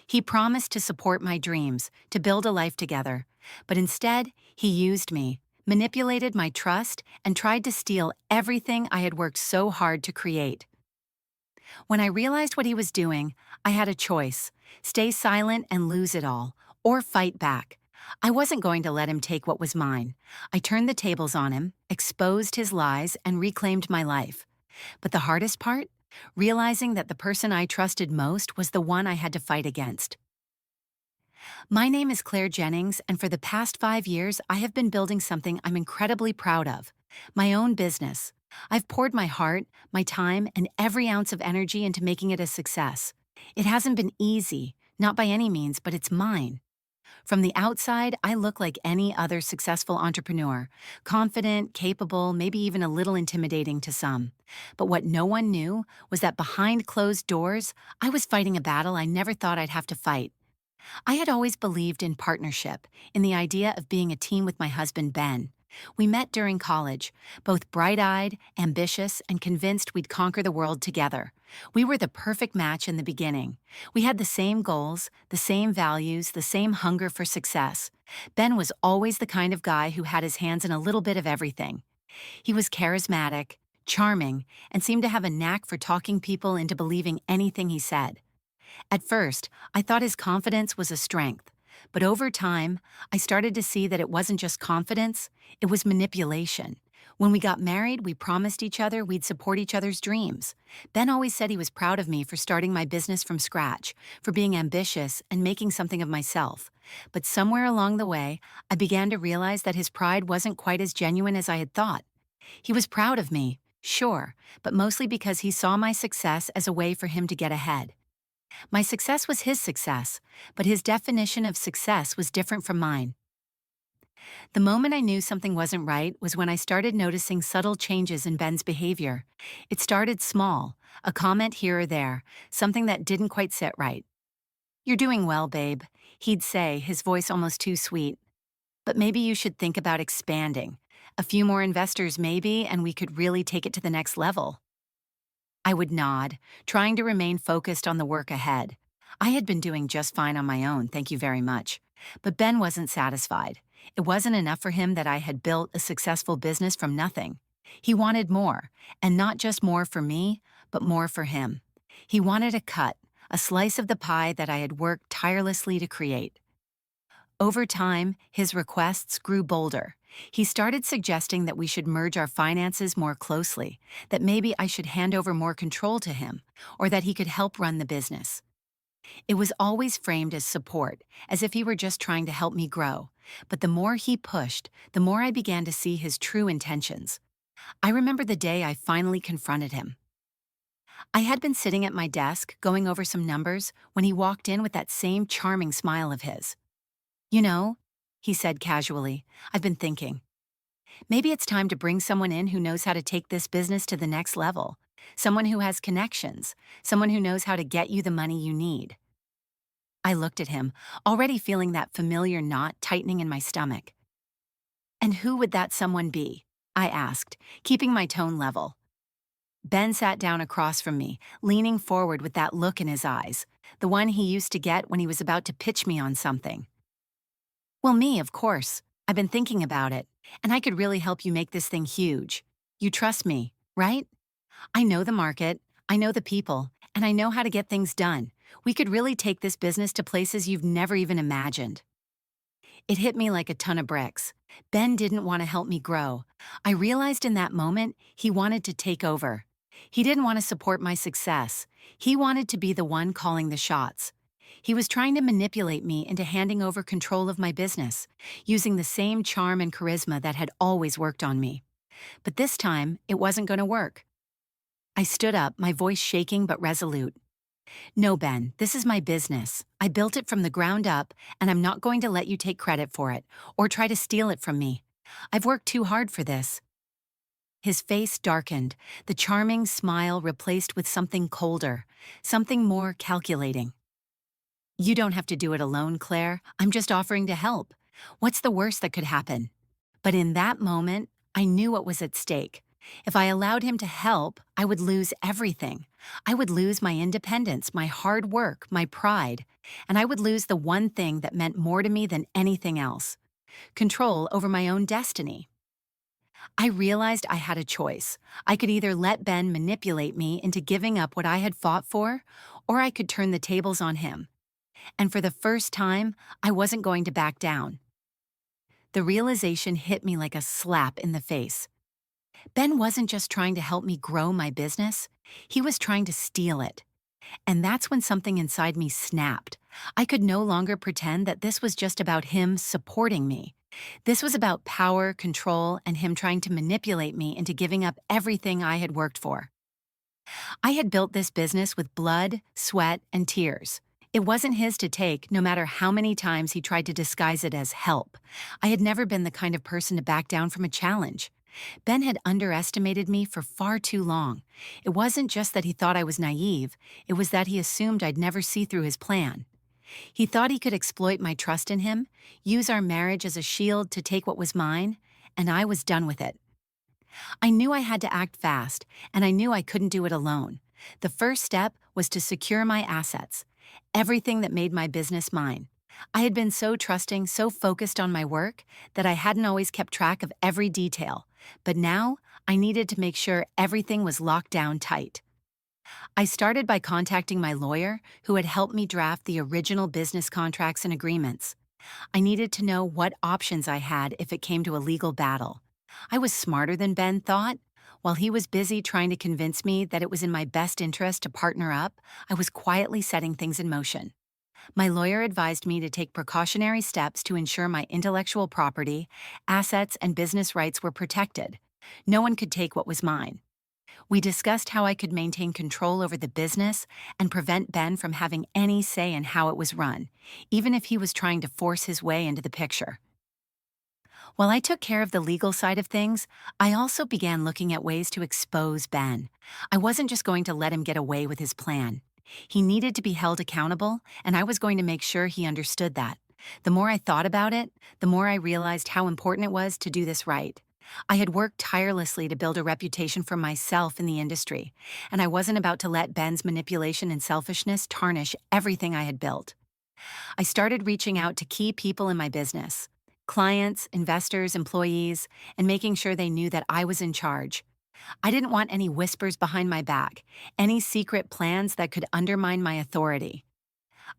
He promised to support my dreams, to build a life together. But instead, he used me, manipulated my trust, and tried to steal everything I had worked so hard to create. When I realized what he was doing, I had a choice: stay silent and lose it all, or fight back. I wasn't going to let him take what was mine. I turned the tables on him, exposed his lies, and reclaimed my life. But the hardest part? Realizing that the person I trusted most was the one I had to fight against. My name is Claire Jennings, and for the past 5 years, I have been building something I'm incredibly proud of: my own business. I've poured my heart, my time, and every ounce of energy into making it a success. It hasn't been easy, not by any means, but it's mine. From the outside, I look like any other successful entrepreneur: confident, capable, maybe even a little intimidating to some. But what no one knew was that behind closed doors, I was fighting a battle I never thought I'd have to fight. I had always believed in partnership, in the idea of being a team with my husband, Ben. We met during college, both bright-eyed, ambitious, and convinced we'd conquer the world together. We were the perfect match in the beginning. We had the same goals, the same values, the same hunger for success. Ben was always the kind of guy who had his hands in a little bit of everything. He was charismatic, charming, and seemed to have a knack for talking people into believing anything he said. At first, I thought his confidence was a strength, but over time, I started to see that it wasn't just confidence, it was manipulation. When we got married, we promised each other we'd support each other's dreams. Ben always said he was proud of me for starting my business from scratch, for being ambitious and making something of myself. But somewhere along the way, I began to realize that his pride wasn't quite as genuine as I had thought. He was proud of me, sure, but mostly because he saw my success as a way for him to get ahead. My success was his success, but his definition of success was different from mine. The moment I knew something wasn't right was when I started noticing subtle changes in Ben's behavior. It started small, a comment here or there, something that didn't quite sit right. "You're doing well, babe," he'd say, his voice almost too sweet. "But maybe you should think about expanding. A few more investors maybe, and we could really take it to the next level." I would nod, trying to remain focused on the work ahead. I had been doing just fine on my own, thank you very much. But Ben wasn't satisfied. It wasn't enough for him that I had built a successful business from nothing. He wanted more, and not just more for me, but more for him. He wanted a cut, a slice of the pie that I had worked tirelessly to create. Over time, his requests grew bolder. He started suggesting that we should merge our finances more closely, that maybe I should hand over more control to him, or that he could help run the business. It was always framed as support, as if he were just trying to help me grow. But the more he pushed, the more I began to see his true intentions. I remember the day I finally confronted him. I had been sitting at my desk, going over some numbers, when he walked in with that same charming smile of his. "You know," he said casually, "I've been thinking. Maybe it's time to bring someone in who knows how to take this business to the next level. Someone who has connections, someone who knows how to get you the money you need." I looked at him, already feeling that familiar knot tightening in my stomach. "And who would that someone be?" I asked, keeping my tone level. Ben sat down across from me, leaning forward with that look in his eyes, the one he used to get when he was about to pitch me on something. "Well, me, of course. I've been thinking about it, and I could really help you make this thing huge. You trust me, right? I know the market, I know the people, and I know how to get things done. We could really take this business to places you've never even imagined." It hit me like a ton of bricks. Ben didn't want to help me grow. I realized in that moment he wanted to take over. He didn't want to support my success. He wanted to be the one calling the shots. He was trying to manipulate me into handing over control of my business, using the same charm and charisma that had always worked on me. But this time, it wasn't going to work. I stood up, my voice shaking but resolute. "No, Ben, this is my business. I built it from the ground up, and I'm not going to let you take credit for it, or try to steal it from me. I've worked too hard for this." His face darkened, the charming smile replaced with something colder, something more calculating. "You don't have to do it alone, Claire. I'm just offering to help. What's the worst that could happen?" But in that moment, I knew what was at stake. If I allowed him to help, I would lose everything. I would lose my independence, my hard work, my pride, and I would lose the one thing that meant more to me than anything else: control over my own destiny. I realized I had a choice. I could either let Ben manipulate me into giving up what I had fought for, or I could turn the tables on him. And for the first time, I wasn't going to back down. The realization hit me like a slap in the face. Ben wasn't just trying to help me grow my business, he was trying to steal it. And that's when something inside me snapped. I could no longer pretend that this was just about him supporting me. This was about power, control, and him trying to manipulate me into giving up everything I had worked for. I had built this business with blood, sweat, and tears. It wasn't his to take, no matter how many times he tried to disguise it as help. I had never been the kind of person to back down from a challenge. Ben had underestimated me for far too long. It wasn't just that he thought I was naive, it was that he assumed I'd never see through his plan. He thought he could exploit my trust in him, use our marriage as a shield to take what was mine, and I was done with it. I knew I had to act fast, and I knew I couldn't do it alone. The first step was to secure my assets, everything that made my business mine. I had been so trusting, so focused on my work, that I hadn't always kept track of every detail. But now, I needed to make sure everything was locked down tight. I started by contacting my lawyer, who had helped me draft the original business contracts and agreements. I needed to know what options I had if it came to a legal battle. I was smarter than Ben thought. While he was busy trying to convince me that it was in my best interest to partner up, I was quietly setting things in motion. My lawyer advised me to take precautionary steps to ensure my intellectual property, assets, and business rights were protected. No one could take what was mine. We discussed how I could maintain control over the business and prevent Ben from having any say in how it was run, even if he was trying to force his way into the picture. While I took care of the legal side of things, I also began looking at ways to expose Ben. I wasn't just going to let him get away with his plan. He needed to be held accountable, and I was going to make sure he understood that. The more I thought about it, the more I realized how important it was to do this right. I had worked tirelessly to build a reputation for myself in the industry, and I wasn't about to let Ben's manipulation and selfishness tarnish everything I had built. I started reaching out to key people in my business, clients, investors, employees, and making sure they knew that I was in charge. I didn't want any whispers behind my back, any secret plans that could undermine my authority.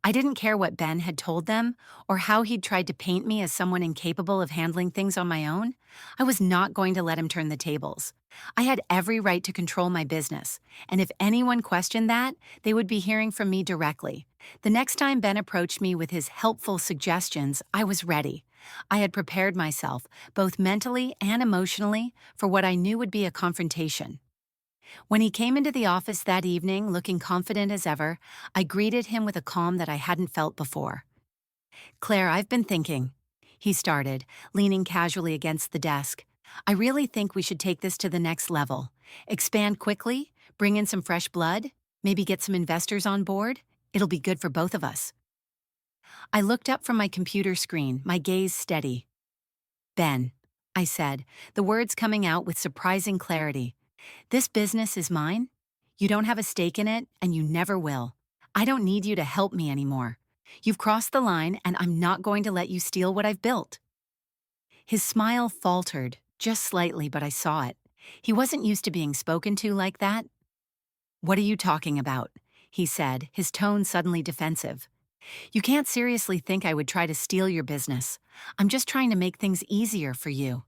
I didn't care what Ben had told them or how he'd tried to paint me as someone incapable of handling things on my own. I was not going to let him turn the tables. I had every right to control my business, and if anyone questioned that, they would be hearing from me directly. The next time Ben approached me with his helpful suggestions, I was ready. I had prepared myself, both mentally and emotionally, for what I knew would be a confrontation. When he came into the office that evening, looking confident as ever, I greeted him with a calm that I hadn't felt before. "Claire, I've been thinking," he started, leaning casually against the desk. "I really think we should take this to the next level. Expand quickly, bring in some fresh blood, maybe get some investors on board. It'll be good for both of us." I looked up from my computer screen, my gaze steady. "Ben," I said, the words coming out with surprising clarity. "This business is mine. You don't have a stake in it, and you never will. I don't need you to help me anymore. You've crossed the line, and I'm not going to let you steal what I've built." His smile faltered, just slightly, but I saw it. He wasn't used to being spoken to like that. "What are you talking about?" he said, his tone suddenly defensive. "You can't seriously think I would try to steal your business. I'm just trying to make things easier for you."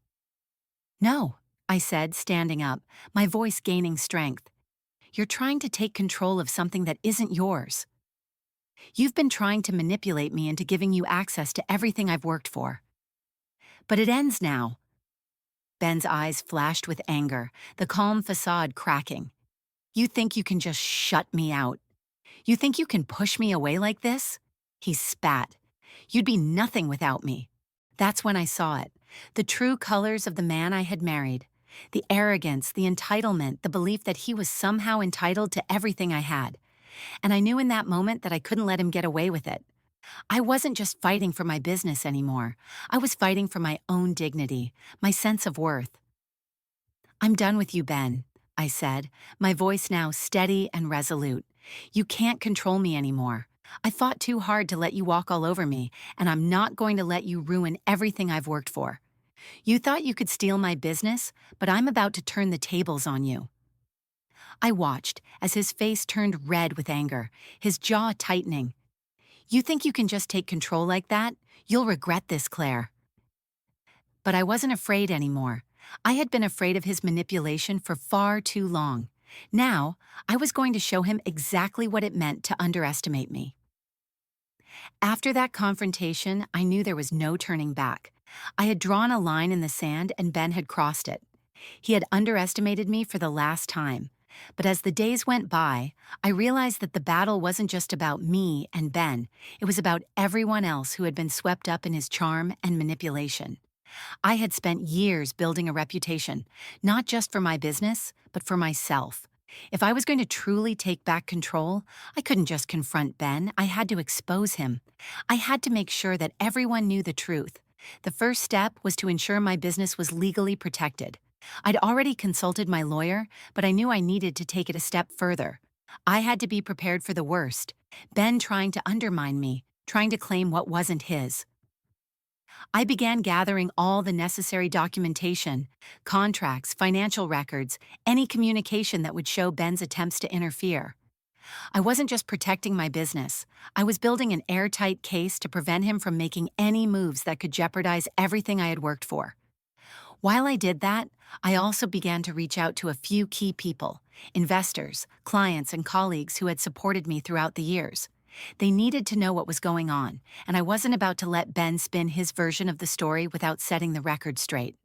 "No," I said, standing up, my voice gaining strength. "You're trying to take control of something that isn't yours. You've been trying to manipulate me into giving you access to everything I've worked for. But it ends now." Ben's eyes flashed with anger, the calm facade cracking. "You think you can just shut me out? You think you can push me away like this?" He spat. "You'd be nothing without me." That's when I saw it, the true colors of the man I had married. The arrogance, the entitlement, the belief that he was somehow entitled to everything I had. And I knew in that moment that I couldn't let him get away with it. I wasn't just fighting for my business anymore. I was fighting for my own dignity, my sense of worth. I'm done with you, Ben, I said, my voice now steady and resolute. You can't control me anymore. I fought too hard to let you walk all over me, and I'm not going to let you ruin everything I've worked for. You thought you could steal my business, but I'm about to turn the tables on you. I watched as his face turned red with anger, his jaw tightening. You think you can just take control like that? You'll regret this, Claire. But I wasn't afraid anymore. I had been afraid of his manipulation for far too long. Now, I was going to show him exactly what it meant to underestimate me. After that confrontation, I knew there was no turning back. I had drawn a line in the sand and Ben had crossed it. He had underestimated me for the last time. But as the days went by, I realized that the battle wasn't just about me and Ben. It was about everyone else who had been swept up in his charm and manipulation. I had spent years building a reputation, not just for my business, but for myself. If I was going to truly take back control, I couldn't just confront Ben, I had to expose him. I had to make sure that everyone knew the truth. The first step was to ensure my business was legally protected. I'd already consulted my lawyer, but I knew I needed to take it a step further. I had to be prepared for the worst. Ben trying to undermine me, trying to claim what wasn't his. I began gathering all the necessary documentation, contracts, financial records, any communication that would show Ben's attempts to interfere. I wasn't just protecting my business, I was building an airtight case to prevent him from making any moves that could jeopardize everything I had worked for. While I did that, I also began to reach out to a few key people, investors, clients, and colleagues who had supported me throughout the years. They needed to know what was going on, and I wasn't about to let Ben spin his version of the story without setting the record straight.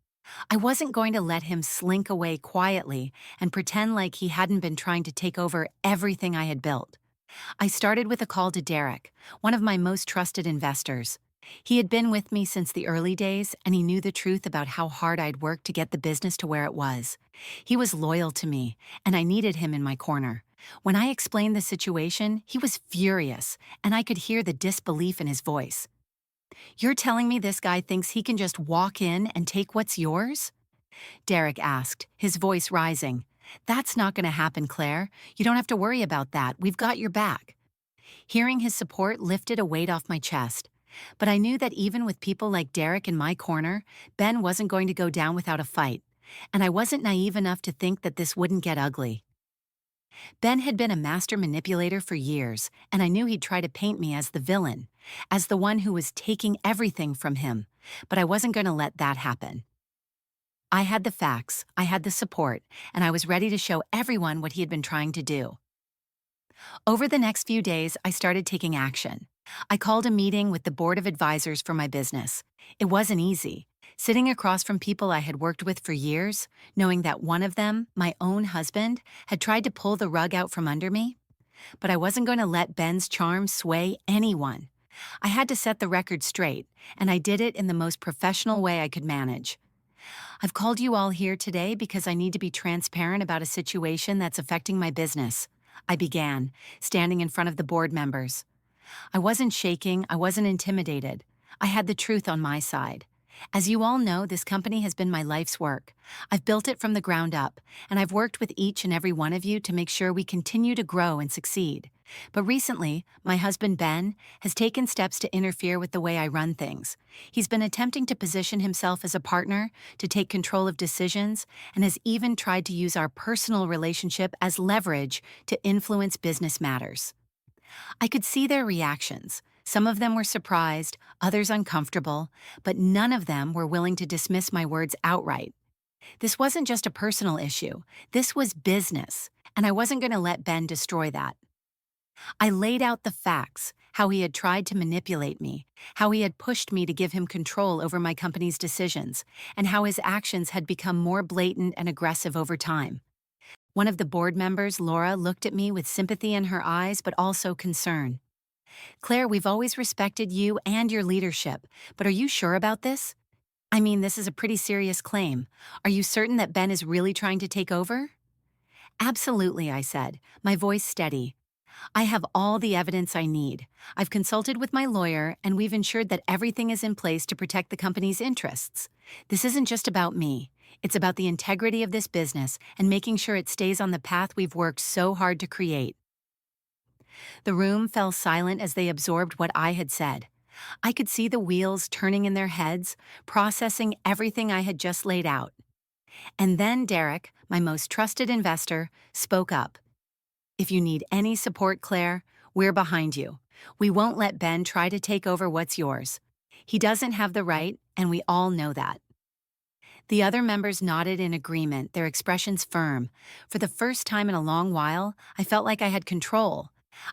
I wasn't going to let him slink away quietly and pretend like he hadn't been trying to take over everything I had built. I started with a call to Derek, one of my most trusted investors. He had been with me since the early days, and he knew the truth about how hard I'd worked to get the business to where it was. He was loyal to me, and I needed him in my corner. When I explained the situation, he was furious, and I could hear the disbelief in his voice. "You're telling me this guy thinks he can just walk in and take what's yours?" Derek asked, his voice rising. "That's not going to happen, Claire. You don't have to worry about that. We've got your back." Hearing his support lifted a weight off my chest. But I knew that even with people like Derek in my corner, Ben wasn't going to go down without a fight. And I wasn't naive enough to think that this wouldn't get ugly. Ben had been a master manipulator for years, and I knew he'd try to paint me as the villain, as the one who was taking everything from him. But I wasn't going to let that happen. I had the facts, I had the support, and I was ready to show everyone what he had been trying to do. Over the next few days, I started taking action. I called a meeting with the board of advisors for my business. It wasn't easy, sitting across from people I had worked with for years, knowing that one of them, my own husband, had tried to pull the rug out from under me. But I wasn't going to let Ben's charm sway anyone. I had to set the record straight, and I did it in the most professional way I could manage. "I've called you all here today because I need to be transparent about a situation that's affecting my business," I began, standing in front of the board members. I wasn't shaking, I wasn't intimidated. I had the truth on my side. As you all know, this company has been my life's work. I've built it from the ground up, and I've worked with each and every one of you to make sure we continue to grow and succeed. But recently, my husband Ben has taken steps to interfere with the way I run things. He's been attempting to position himself as a partner, to take control of decisions, and has even tried to use our personal relationship as leverage to influence business matters. I could see their reactions. Some of them were surprised, others uncomfortable, but none of them were willing to dismiss my words outright. This wasn't just a personal issue. This was business, and I wasn't going to let Ben destroy that. I laid out the facts, how he had tried to manipulate me, how he had pushed me to give him control over my company's decisions, and how his actions had become more blatant and aggressive over time. One of the board members, Laura, looked at me with sympathy in her eyes but also concern. "Claire, we've always respected you and your leadership, but are you sure about this? I mean, this is a pretty serious claim. Are you certain that Ben is really trying to take over?" "Absolutely," I said, my voice steady. "I have all the evidence I need. I've consulted with my lawyer, and we've ensured that everything is in place to protect the company's interests. This isn't just about me. It's about the integrity of this business and making sure it stays on the path we've worked so hard to create. The room fell silent as they absorbed what I had said. I could see the wheels turning in their heads, processing everything I had just laid out. And then Derek, my most trusted investor, spoke up. "If you need any support, Claire, we're behind you. We won't let Ben try to take over what's yours. He doesn't have the right, and we all know that." The other members nodded in agreement, their expressions firm. For the first time in a long while, I felt like I had control.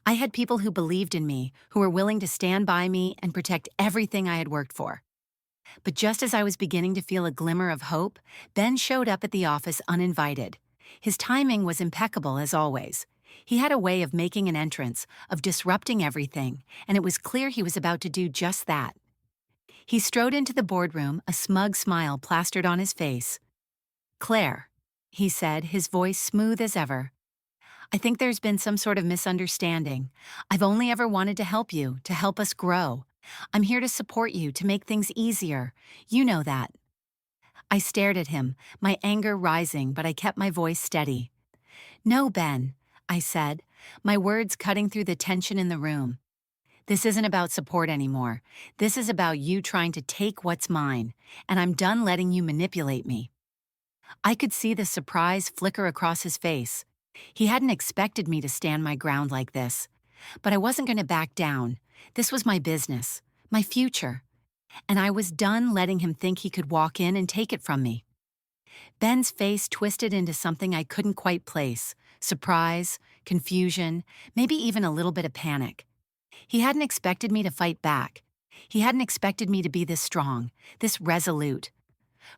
I had people who believed in me, who were willing to stand by me and protect everything I had worked for. But just as I was beginning to feel a glimmer of hope, Ben showed up at the office uninvited. His timing was impeccable as always. He had a way of making an entrance, of disrupting everything, and it was clear he was about to do just that. He strode into the boardroom, a smug smile plastered on his face. "Claire," he said, his voice smooth as ever, "I think there's been some sort of misunderstanding. I've only ever wanted to help you, to help us grow. I'm here to support you, to make things easier. You know that." I stared at him, my anger rising, but I kept my voice steady. "No, Ben," I said, my words cutting through the tension in the room. "This isn't about support anymore. This is about you trying to take what's mine, and I'm done letting you manipulate me." I could see the surprise flicker across his face. He hadn't expected me to stand my ground like this. But I wasn't going to back down. This was my business, my future. And I was done letting him think he could walk in and take it from me. Ben's face twisted into something I couldn't quite place. Surprise, confusion, maybe even a little bit of panic. He hadn't expected me to fight back. He hadn't expected me to be this strong, this resolute.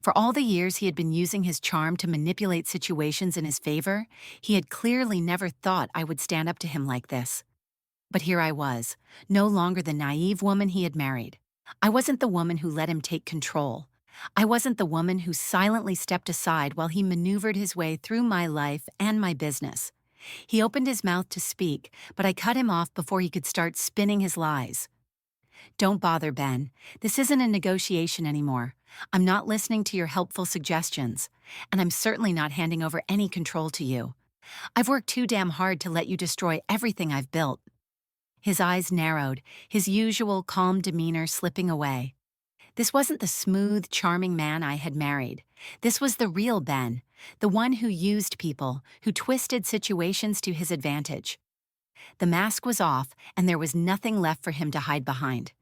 For all the years he had been using his charm to manipulate situations in his favor, he had clearly never thought I would stand up to him like this. But here I was, no longer the naive woman he had married. I wasn't the woman who let him take control. I wasn't the woman who silently stepped aside while he maneuvered his way through my life and my business. He opened his mouth to speak, but I cut him off before he could start spinning his lies. "Don't bother, Ben. This isn't a negotiation anymore. I'm not listening to your helpful suggestions, and I'm certainly not handing over any control to you. I've worked too damn hard to let you destroy everything I've built." His eyes narrowed, his usual calm demeanor slipping away. This wasn't the smooth, charming man I had married. This was the real Ben, the one who used people, who twisted situations to his advantage. The mask was off, and there was nothing left for him to hide behind.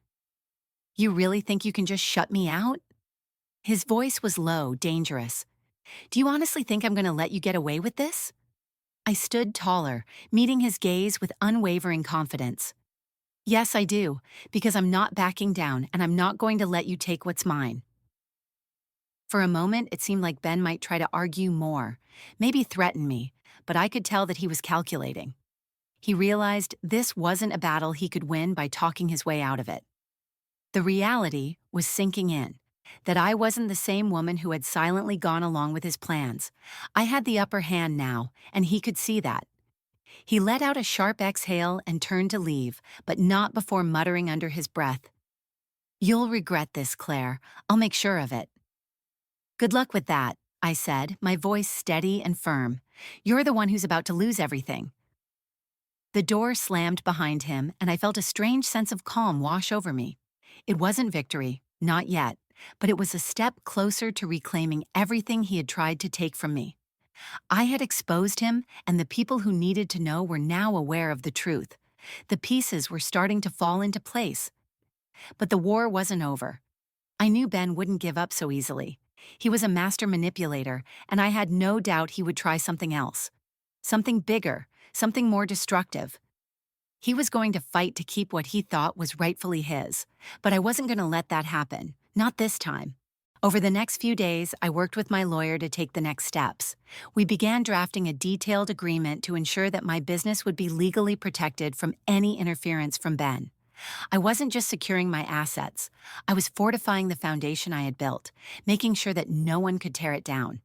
"You really think you can just shut me out?" His voice was low, dangerous. "Do you honestly think I'm going to let you get away with this?" I stood taller, meeting his gaze with unwavering confidence. "Yes, I do, because I'm not backing down, and I'm not going to let you take what's mine." For a moment, it seemed like Ben might try to argue more, maybe threaten me, but I could tell that he was calculating. He realized this wasn't a battle he could win by talking his way out of it. The reality was sinking in, that I wasn't the same woman who had silently gone along with his plans. I had the upper hand now, and he could see that. He let out a sharp exhale and turned to leave, but not before muttering under his breath, "You'll regret this, Claire. I'll make sure of it." "Good luck with that," I said, my voice steady and firm. "You're the one who's about to lose everything." The door slammed behind him, and I felt a strange sense of calm wash over me. It wasn't victory, not yet, but it was a step closer to reclaiming everything he had tried to take from me. I had exposed him, and the people who needed to know were now aware of the truth. The pieces were starting to fall into place. But the war wasn't over. I knew Ben wouldn't give up so easily. He was a master manipulator, and I had no doubt he would try something else. Something bigger, something more destructive. He was going to fight to keep what he thought was rightfully his, but I wasn't going to let that happen, not this time. Over the next few days, I worked with my lawyer to take the next steps. We began drafting a detailed agreement to ensure that my business would be legally protected from any interference from Ben. I wasn't just securing my assets. I was fortifying the foundation I had built, making sure that no one could tear it down.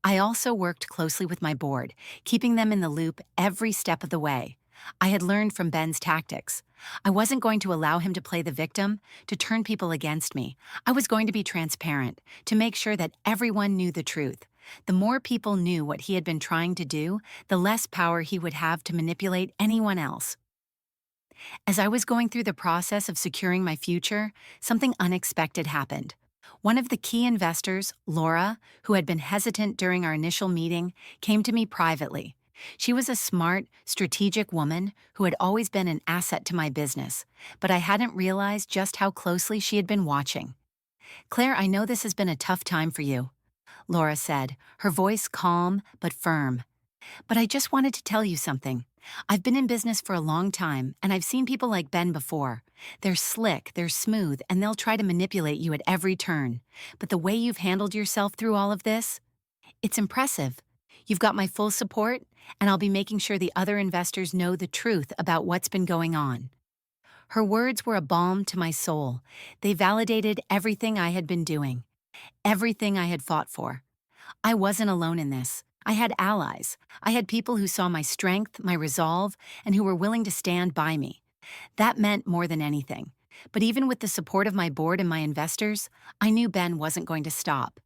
I also worked closely with my board, keeping them in the loop every step of the way. I had learned from Ben's tactics. I wasn't going to allow him to play the victim, to turn people against me. I was going to be transparent, to make sure that everyone knew the truth. The more people knew what he had been trying to do, the less power he would have to manipulate anyone else. As I was going through the process of securing my future, something unexpected happened. One of the key investors, Laura, who had been hesitant during our initial meeting, came to me privately. She was a smart, strategic woman who had always been an asset to my business, but I hadn't realized just how closely she had been watching. "Claire, I know this has been a tough time for you," Laura said, her voice calm but firm. "But I just wanted to tell you something. I've been in business for a long time, and I've seen people like Ben before. They're slick, they're smooth, and they'll try to manipulate you at every turn. But the way you've handled yourself through all of this, it's impressive. You've got my full support, and I'll be making sure the other investors know the truth about what's been going on." Her words were a balm to my soul. They validated everything I had been doing, everything I had fought for. I wasn't alone in this. I had allies. I had people who saw my strength, my resolve, and who were willing to stand by me. That meant more than anything. But even with the support of my board and my investors, I knew Ben wasn't going to stop.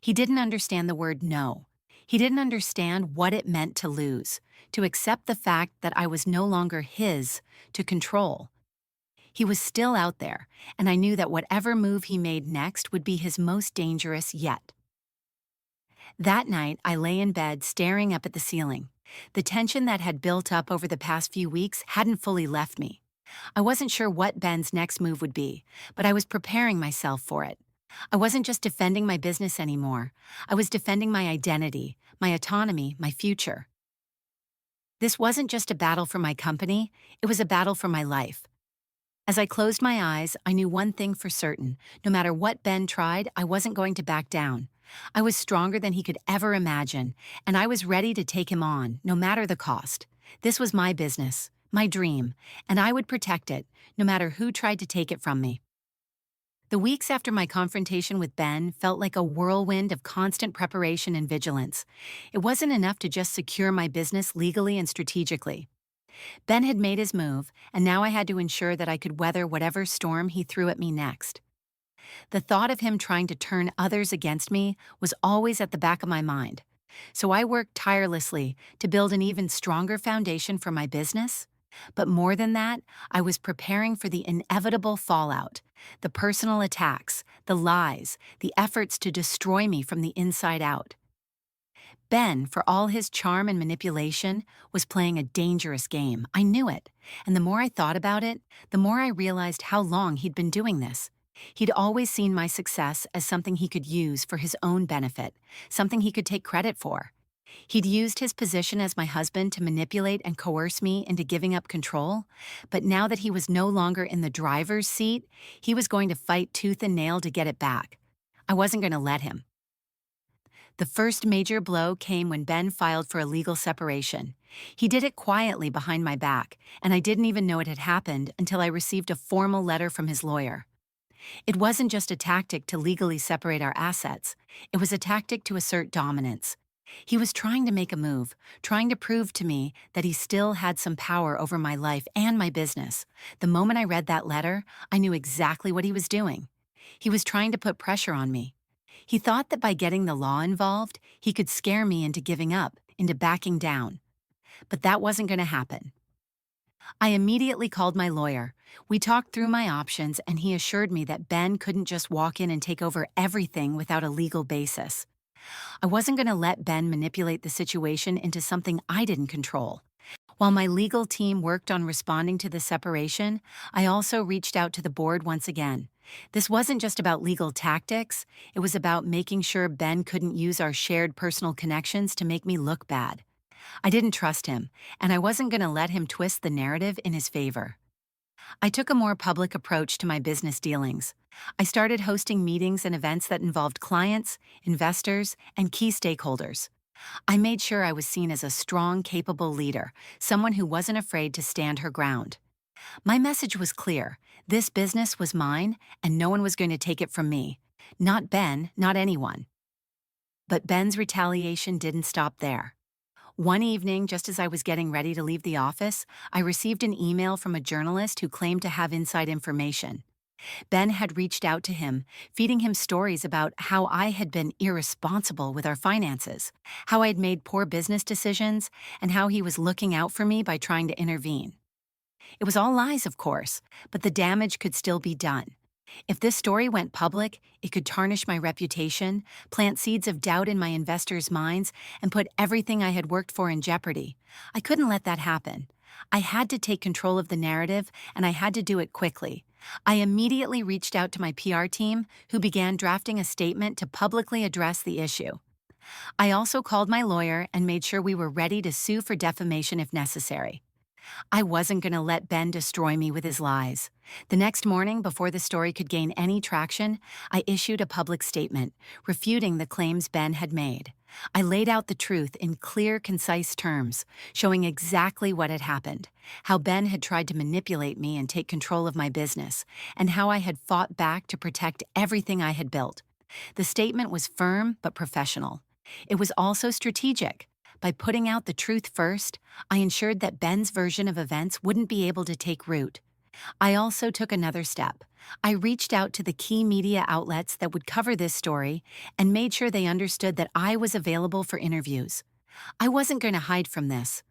He didn't understand the word no. He didn't understand what it meant to lose, to accept the fact that I was no longer his to control. He was still out there, and I knew that whatever move he made next would be his most dangerous yet. That night, I lay in bed staring up at the ceiling. The tension that had built up over the past few weeks hadn't fully left me. I wasn't sure what Ben's next move would be, but I was preparing myself for it. I wasn't just defending my business anymore. I was defending my identity, my autonomy, my future. This wasn't just a battle for my company, it was a battle for my life. As I closed my eyes, I knew one thing for certain. No matter what Ben tried, I wasn't going to back down. I was stronger than he could ever imagine, and I was ready to take him on, no matter the cost. This was my business, my dream, and I would protect it, no matter who tried to take it from me. The weeks after my confrontation with Ben felt like a whirlwind of constant preparation and vigilance. It wasn't enough to just secure my business legally and strategically. Ben had made his move, and now I had to ensure that I could weather whatever storm he threw at me next. The thought of him trying to turn others against me was always at the back of my mind. So I worked tirelessly to build an even stronger foundation for my business. But more than that, I was preparing for the inevitable fallout, the personal attacks, the lies, the efforts to destroy me from the inside out. Ben, for all his charm and manipulation, was playing a dangerous game. I knew it, and the more I thought about it, the more I realized how long he'd been doing this. He'd always seen my success as something he could use for his own benefit, something he could take credit for. He'd used his position as my husband to manipulate and coerce me into giving up control, but now that he was no longer in the driver's seat, he was going to fight tooth and nail to get it back. I wasn't going to let him. The first major blow came when Ben filed for a legal separation. He did it quietly behind my back, and I didn't even know it had happened until I received a formal letter from his lawyer. It wasn't just a tactic to legally separate our assets. It was a tactic to assert dominance. He was trying to make a move, trying to prove to me that he still had some power over my life and my business. The moment I read that letter, I knew exactly what he was doing. He was trying to put pressure on me. He thought that by getting the law involved, he could scare me into giving up, into backing down. But that wasn't going to happen. I immediately called my lawyer. We talked through my options, and he assured me that Ben couldn't just walk in and take over everything without a legal basis. I wasn't going to let Ben manipulate the situation into something I didn't control. While my legal team worked on responding to the separation, I also reached out to the board once again. This wasn't just about legal tactics, it was about making sure Ben couldn't use our shared personal connections to make me look bad. I didn't trust him, and I wasn't going to let him twist the narrative in his favor. I took a more public approach to my business dealings. I started hosting meetings and events that involved clients, investors, and key stakeholders. I made sure I was seen as a strong, capable leader, someone who wasn't afraid to stand her ground. My message was clear. This business was mine, and no one was going to take it from me. Not Ben, not anyone. But Ben's retaliation didn't stop there. One evening, just as I was getting ready to leave the office, I received an email from a journalist who claimed to have inside information. Ben had reached out to him, feeding him stories about how I had been irresponsible with our finances, how I had made poor business decisions, and how he was looking out for me by trying to intervene. It was all lies, of course, but the damage could still be done. If this story went public, it could tarnish my reputation, plant seeds of doubt in my investors' minds, and put everything I had worked for in jeopardy. I couldn't let that happen. I had to take control of the narrative, and I had to do it quickly. I immediately reached out to my PR team, who began drafting a statement to publicly address the issue. I also called my lawyer and made sure we were ready to sue for defamation if necessary. I wasn't going to let Ben destroy me with his lies. The next morning, before the story could gain any traction, I issued a public statement, refuting the claims Ben had made. I laid out the truth in clear, concise terms, showing exactly what had happened, how Ben had tried to manipulate me and take control of my business, and how I had fought back to protect everything I had built. The statement was firm but professional. It was also strategic. By putting out the truth first, I ensured that Ben's version of events wouldn't be able to take root. I also took another step. I reached out to the key media outlets that would cover this story and made sure they understood that I was available for interviews. I wasn't going to hide from this.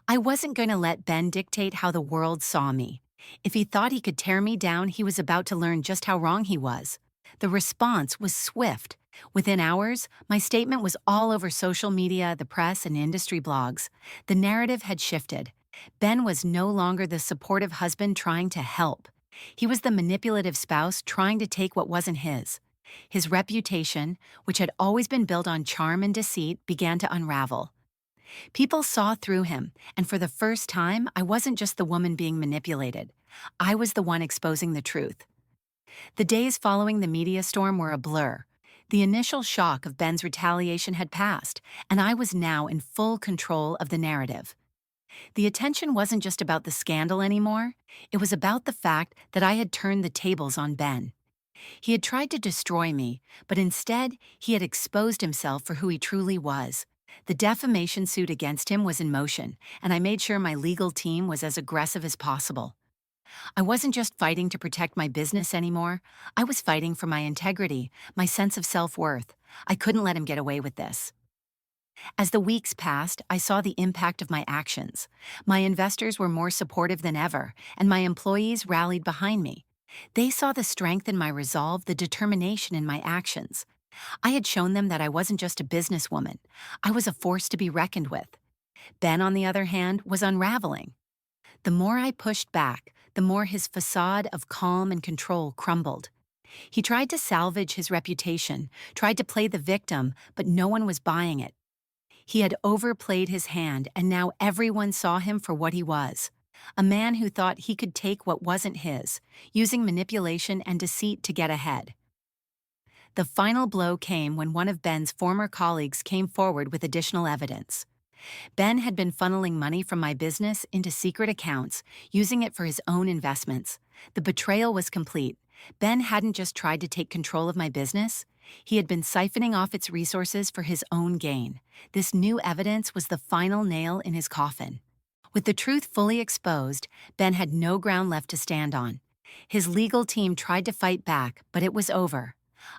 I wasn't going to let Ben dictate how the world saw me. If he thought he could tear me down, he was about to learn just how wrong he was. The response was swift. Within hours, my statement was all over social media, the press, and industry blogs. The narrative had shifted. Ben was no longer the supportive husband trying to help. He was the manipulative spouse trying to take what wasn't his. His reputation, which had always been built on charm and deceit, began to unravel. People saw through him, and for the first time, I wasn't just the woman being manipulated. I was the one exposing the truth. The days following the media storm were a blur. The initial shock of Ben's retaliation had passed, and I was now in full control of the narrative. The attention wasn't just about the scandal anymore, it was about the fact that I had turned the tables on Ben. He had tried to destroy me, but instead, he had exposed himself for who he truly was. The defamation suit against him was in motion, and I made sure my legal team was as aggressive as possible. I wasn't just fighting to protect my business anymore, I was fighting for my integrity, my sense of self-worth. I couldn't let him get away with this. As the weeks passed, I saw the impact of my actions. My investors were more supportive than ever, and my employees rallied behind me. They saw the strength in my resolve, the determination in my actions. I had shown them that I wasn't just a businesswoman. I was a force to be reckoned with. Ben, on the other hand, was unraveling. The more I pushed back, the more his facade of calm and control crumbled. He tried to salvage his reputation, tried to play the victim, but no one was buying it. He had overplayed his hand, and now everyone saw him for what he was. A man who thought he could take what wasn't his, using manipulation and deceit to get ahead. The final blow came when one of Ben's former colleagues came forward with additional evidence. Ben had been funneling money from my business into secret accounts, using it for his own investments. The betrayal was complete. Ben hadn't just tried to take control of my business. He had been siphoning off its resources for his own gain. This new evidence was the final nail in his coffin. With the truth fully exposed, Ben had no ground left to stand on. His legal team tried to fight back, but it was over.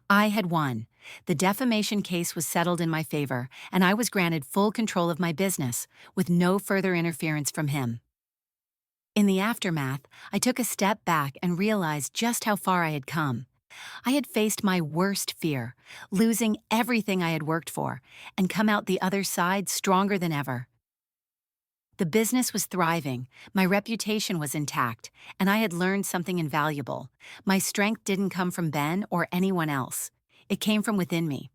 I had won. The defamation case was settled in my favor, and I was granted full control of my business, with no further interference from him. In the aftermath, I took a step back and realized just how far I had come. I had faced my worst fear, losing everything I had worked for, and come out the other side stronger than ever. The business was thriving, my reputation was intact, and I had learned something invaluable. My strength didn't come from Ben or anyone else. It came from within me.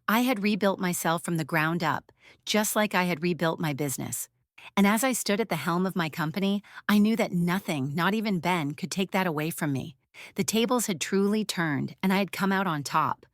I had rebuilt myself from the ground up, just like I had rebuilt my business. And as I stood at the helm of my company, I knew that nothing, not even Ben, could take that away from me. The tables had truly turned, and I had come out on top.